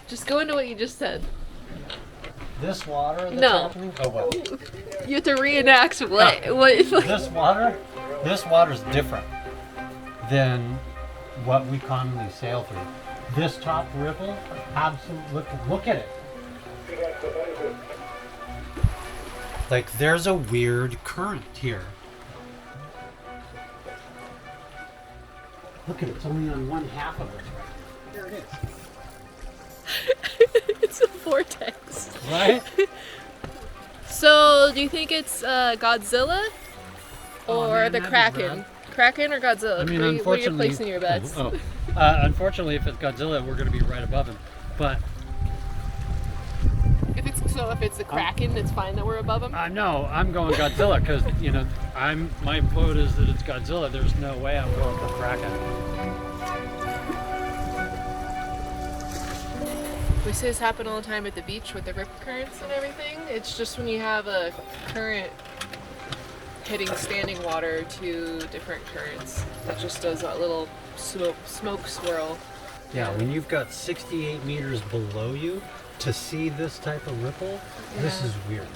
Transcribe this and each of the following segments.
Just go into what you just said. This water that's No. happening? Oh, what? You have to reenact what. This water's different than what we commonly sail through. This top ripple, absolutely, look at it. Like there's a weird current here. Look at it, it's only on one half of it right there. Here it is. It's a vortex. Right? So, do you think it's Godzilla or man, the that'd be Kraken? rad. Kraken or Godzilla? I mean, what are you unfortunately, placing your bets? Unfortunately, if it's Godzilla, we're going to be right above him. But If it's the Kraken, it's fine that we're above him. no, I'm going Godzilla because my vote is that it's Godzilla. There's no way I'm going for Kraken. We see this happen all the time at the beach with the rip currents and everything. It's just when you have a current hitting standing water to different currents. It just does that little smoke swirl. Yeah, when you've got 68 meters below you to see this type of ripple, this is weird.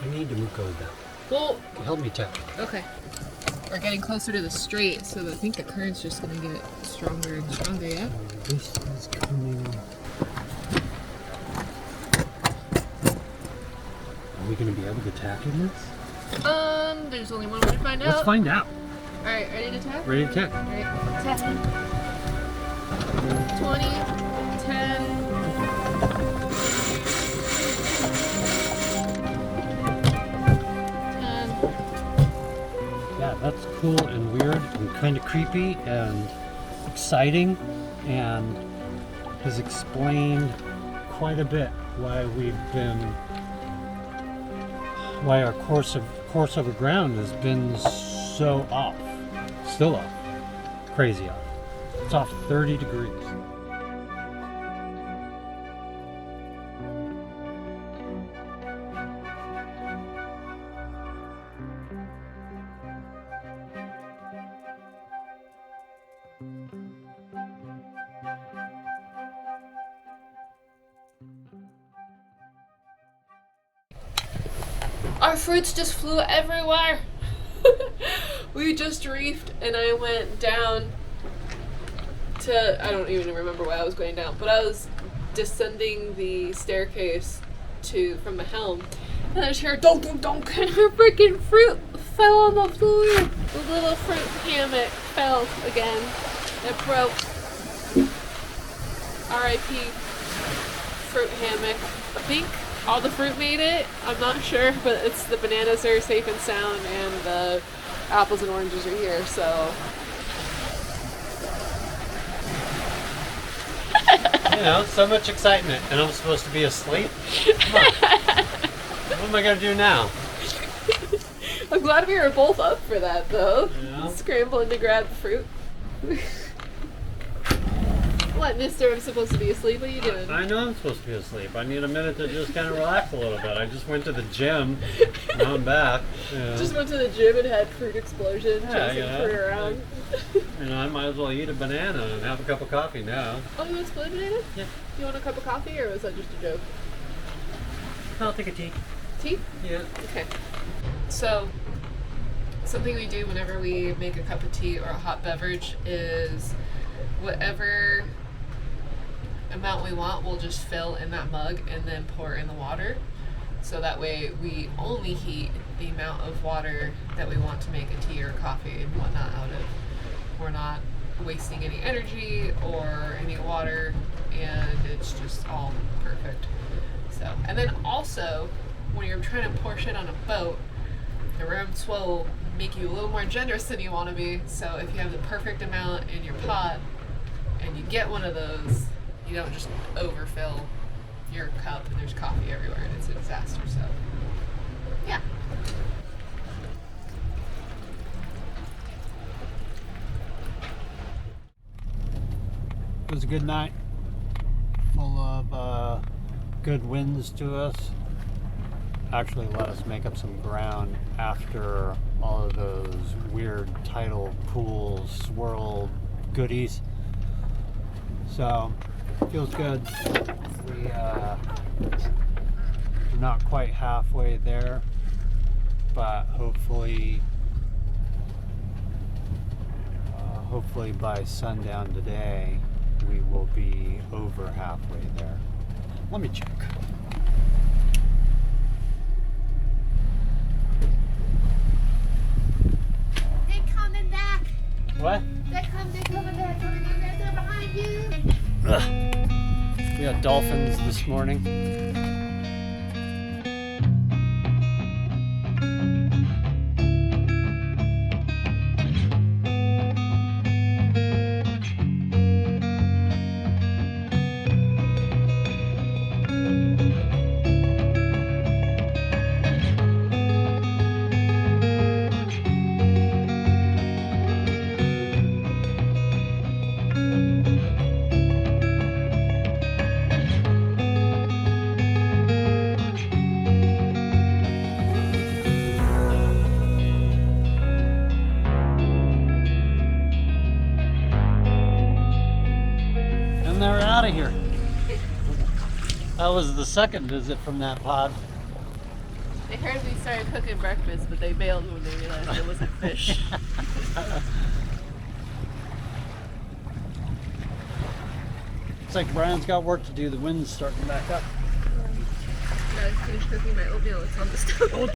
We need to go down. Well, Help me tap. okay. We're getting closer to the strait, so I think the current's just gonna get stronger and stronger, yeah? This is coming. Are we going to be able to tack in this? There's only one way to find out. Let's find out. Alright, ready to tap? Ready to tack? Alright, tapping. 20, 10. Yeah, that's cool and weird and kind of creepy and exciting, and has explained quite a bit why our course over ground has been so off. Still off. Crazy off. It's off 30 degrees. Our fruits just flew everywhere. We just reefed and I went down to, I don't even remember why I was going down, but I was descending the staircase from the helm, and I just hear donk donk donk, and her freaking fruit fell on the floor. The little fruit hammock fell again. It broke. R.I.P. fruit hammock. I think all the fruit made it. I'm not sure, but it's the bananas are safe and sound, and the apples and oranges are here. So So much excitement, and I'm supposed to be asleep? Come on. What am I going to do now? I'm glad we were both up for that, though. Yeah. Scrambling to grab the fruit. What, mister? I'm supposed to be asleep? What are you doing? I know I'm supposed to be asleep. I need a minute to just kind of relax a little bit. I just went to the gym. Now I'm back. Just went to the gym and had fruit explosion, Yeah, chasing fruit around. I might as well eat a banana and have a cup of coffee now. Oh, you exploded banana? Yeah. You want a cup of coffee, or was that just a joke? I'll take a tea. Tea? Yeah. Okay. So, something we do whenever we make a cup of tea or a hot beverage is whatever amount we want, we'll just fill in that mug and then pour in the water. So that way we only heat the amount of water that we want to make a tea or coffee and whatnot out of. We're not wasting any energy or any water, and it's just all perfect. So, and then also, when you're trying to pour shit on a boat, the room swell will make you a little more generous than you want to be. So if you have the perfect amount in your pot and you get one of those, you don't just overfill your cup and there's coffee everywhere and it's a disaster. So yeah. It was a good night, full of good winds to us. Actually let us make up some ground after all of those weird tidal pool swirl goodies. So feels good. We're not quite halfway there, but hopefully by sundown today we will be over halfway there. Let me check. They're coming back. What? They're coming back. Right there behind you. We got dolphins this morning. And they're out of here. That was the second visit from that pod. They heard we started cooking breakfast, but they bailed when they realized it wasn't fish. Looks like Brian's got work to do. The wind's starting back up. I finished cooking my oatmeal. It's on the stove.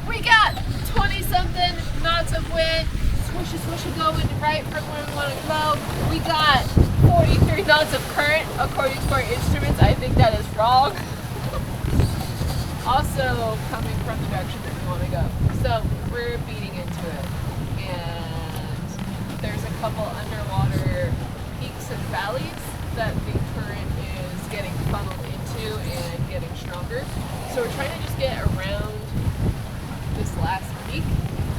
We got 20-something knots of wind, swishy swishy going right from where we want to go. We got 43 knots of current according to our instruments. I think that is wrong. Also coming from the direction that we want to go. So we're beating into it. And there's a couple underwater peaks and valleys that the current is getting funneled into and getting stronger. So we're trying to just get around this last week,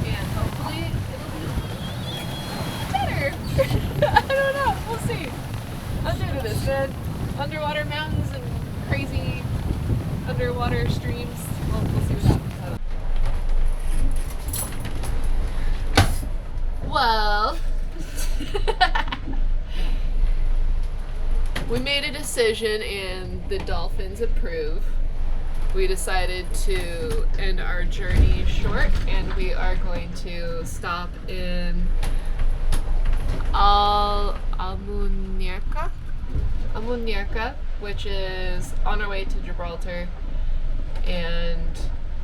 and hopefully it'll be better. I don't know. We'll see. I'm new to this, man. Underwater mountains and crazy underwater streams. We'll see what happens. Well, we made a decision, and the Dolphins approve. We decided to end our journey short, and we are going to stop in Almuñerca, which is on our way to Gibraltar, and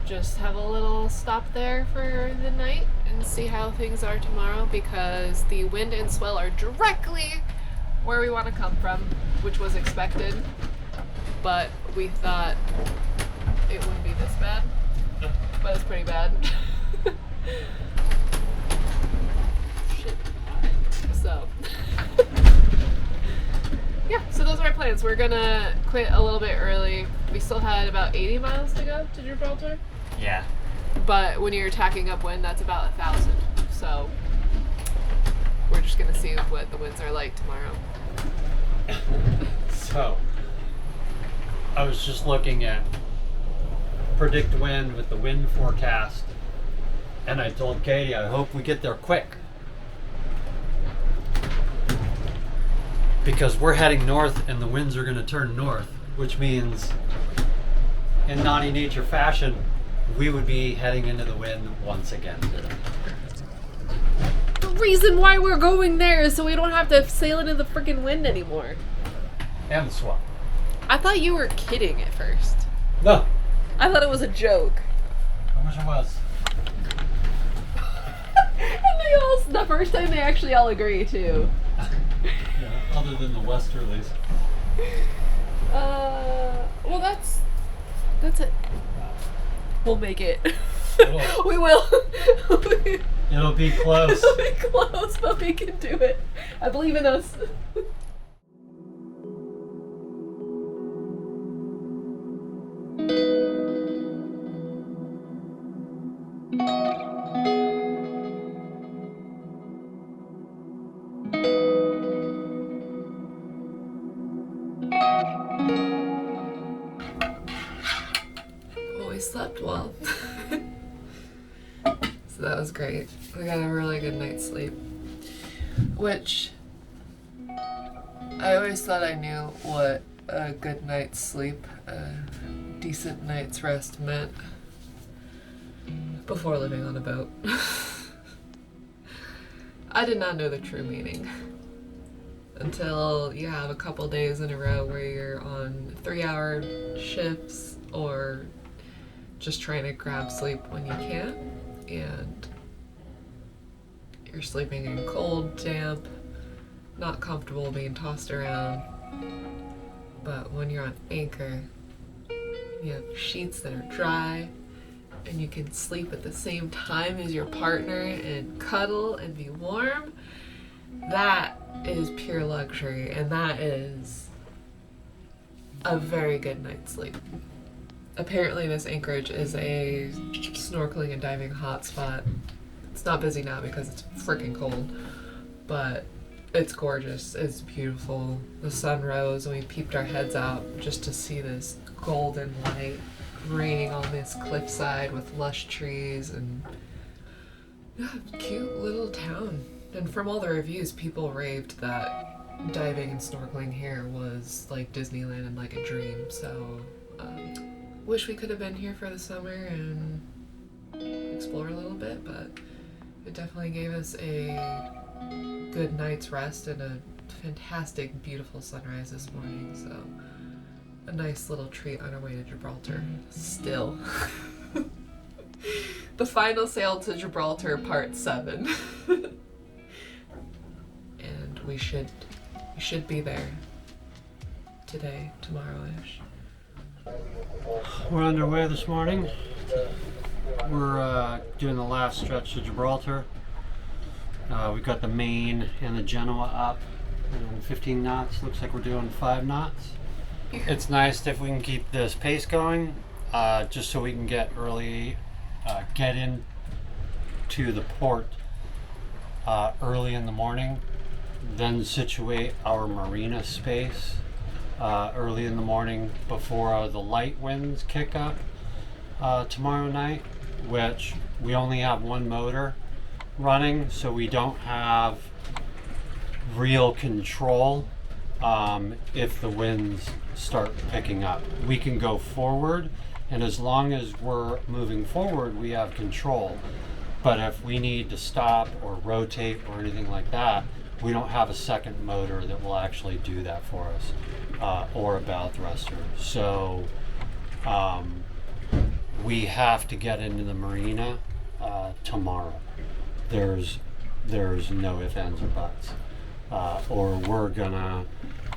just have a little stop there for the night and see how things are tomorrow, because the wind and swell are directly where we want to come from, which was expected, but we thought it wouldn't be this bad, but it's pretty bad. Shit. So, yeah, so those are our plans. We're gonna quit a little bit early. We still had about 80 miles to go to Gibraltar. Yeah. But when you're tacking upwind, that's about 1,000. So, we're just gonna see what the winds are like tomorrow. So, I was just looking at predict wind with the wind forecast, and I told Katie I hope we get there quick, because we're heading north and the winds are going to turn north, which means in Knotty Nature fashion we would be heading into the wind once again. The reason why we're going there is so we don't have to sail into the freaking wind anymore. And swap. I thought you were kidding at first. No, I thought it was a joke. I wish it was. And they all, the first time they actually all agree too. Yeah, other than the westerlies. Well, that's it. We'll make it. Cool. We will. It'll be close. It'll be close, but we can do it. I believe in us. Well, we slept well. So that was great. We got a really good night's sleep. Which, I always thought I knew what a good night's sleep, a decent night's rest meant before living on a boat. I did not know the true meaning until you have a couple days in a row where you're on 3-hour shifts or just trying to grab sleep when you can, and you're sleeping in cold, damp, not comfortable being tossed around. But when you're on anchor, you have sheets that are dry, and you can sleep at the same time as your partner and cuddle and be warm. That is pure luxury, and that is a very good night's sleep. Apparently this anchorage is a snorkeling and diving hotspot. It's not busy now because it's freaking cold, but it's gorgeous. It's beautiful. The sun rose and we peeped our heads out just to see this golden light raining on this cliffside with lush trees, and yeah, cute little town. And from all the reviews, people raved that diving and snorkeling here was like Disneyland and like a dream. So wish we could have been here for the summer and explore a little bit, but it definitely gave us a good night's rest and a fantastic, beautiful sunrise this morning. So a nice little treat on our way to Gibraltar. Still. The final sail to Gibraltar, part 7. And we should be there today, tomorrow-ish. We're underway this morning. We're doing the last stretch to Gibraltar. We've got the Maine and the Genoa up. We're doing 15 knots. Looks like we're doing 5 knots. It's nice if we can keep this pace going, just so we can get in to the port early in the morning, then situate our marina space early in the morning before the light winds kick up tomorrow night, which we only have one motor running, so we don't have real control if the winds start picking up. We can go forward, and as long as we're moving forward, we have control. But if we need to stop or rotate or anything like that, we don't have a second motor that will actually do that for us, or a bow thruster. So we have to get into the marina tomorrow. There's no ifs, ands, or buts. Or we're gonna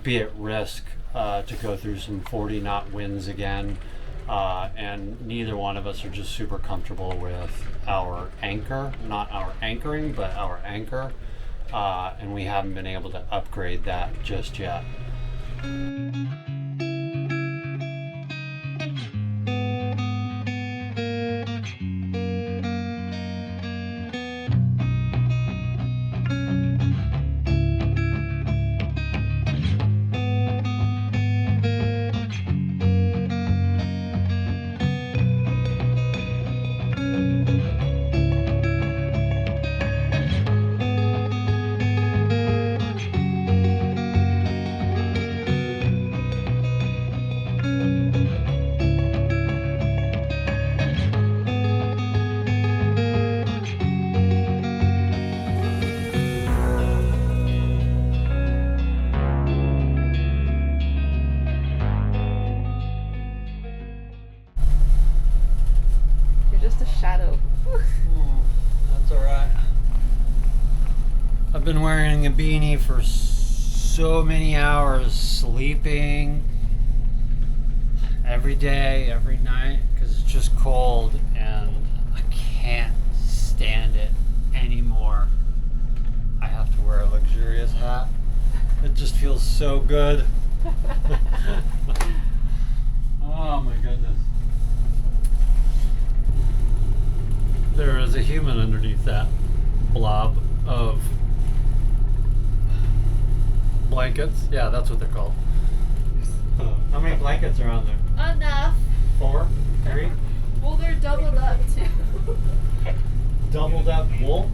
be at risk to go through some 40-knot winds again, and neither one of us are just super comfortable with our anchor, not our anchoring, but our anchor, and we haven't been able to upgrade that just yet. That's alright. I've been wearing a beanie for so many hours, sleeping every day, every night, because it's just cold and I can't stand it anymore. I have to wear a luxurious hat. It just feels so good. Oh my goodness. There is a human underneath that blob of blankets. Yeah, that's what they're called. How many blankets are on there? Enough. 4? 3? Well, they're doubled up too. Doubled up wool?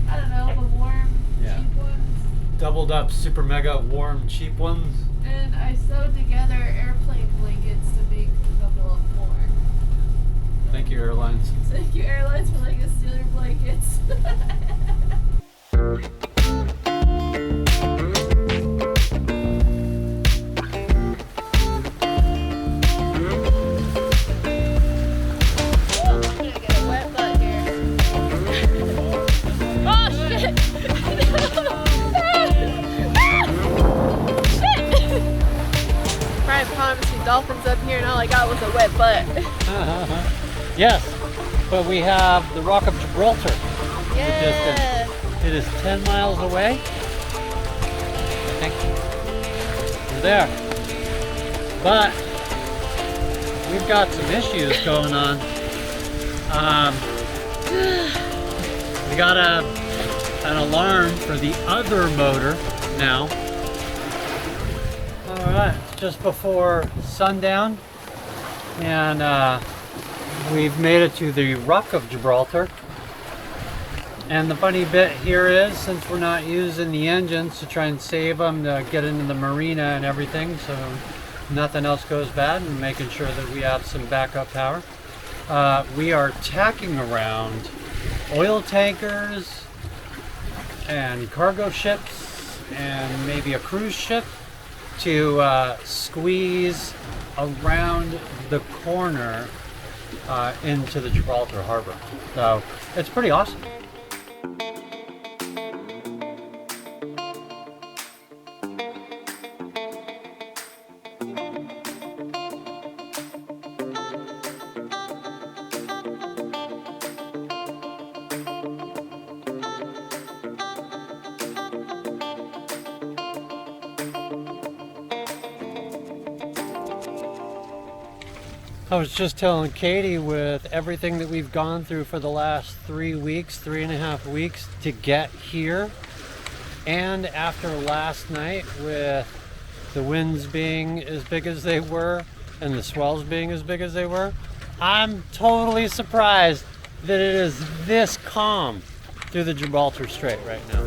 I don't know, the warm, Yeah. cheap ones. Doubled up super mega warm cheap ones? And I sewed together airplane blankets to make double up more. Thank you, airlines. Thank you, airlines, for letting us steal your blankets. Dolphins up here and all I got was a wet butt. Yes, but we have the Rock of Gibraltar. Yeah. It is 10 miles away. I think we're there. But we've got some issues going on. We got an alarm for the other motor now. Alright, just before sundown, and we've made it to the Rock of Gibraltar. And the funny bit here is, since we're not using the engines to try and save them to get into the marina and everything, so nothing else goes bad, and making sure that we have some backup power, we are tacking around oil tankers and cargo ships and maybe a cruise ship to squeeze around the corner into the Gibraltar harbor. So it's pretty awesome. I was just telling Katie, with everything that we've gone through for the last 3 weeks, 3.5 weeks to get here, and after last night with the winds being as big as they were and the swells being as big as they were, I'm totally surprised that it is this calm through the Gibraltar Strait right now.